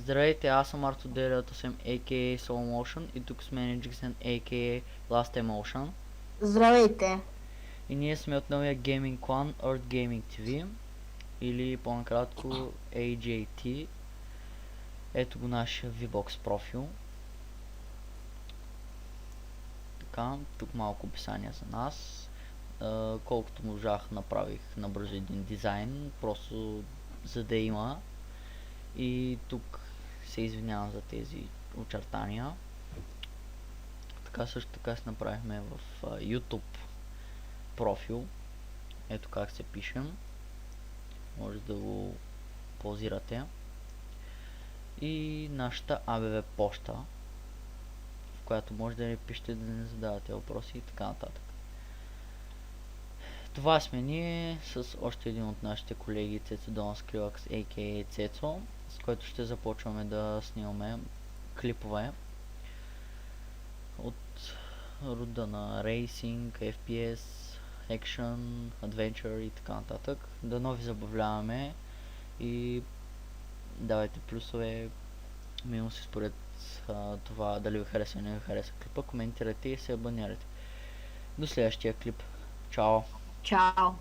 Здравейте, аз съм Арто Делиото съм a.k.a. Soulmotion и тук сме Nijixen a.k.a. Last Emotion. Здравейте! И ние сме от новия гейминг клан Earth Gaming TV или по-накратко AJT. Ето го нашия VBOX профил. Така, тук малко описание за нас. Колкото можах направих набързо един дизайн, просто за да има. И тук се извинявам за тези очертания. Така също така си направихме в YouTube профил. Ето как се пишем. Може да го ползирате. И нашата ABV почта, в която може да ни пишете, да не задавате въпроси и така нататък. Това сме ние с още един от нашите колеги Цецо Дон Скрилакс, a.k.a. Цецо, с който ще започваме да снимаме клипове от рода на рейсинг, FPS, екшън, adventure и така нататък. Дано ви забавляваме и давайте плюсове, минуси според това дали ви хареса или не ви хареса клипа, коментирайте и се абонирайте. До следващия клип. Чао! Чао!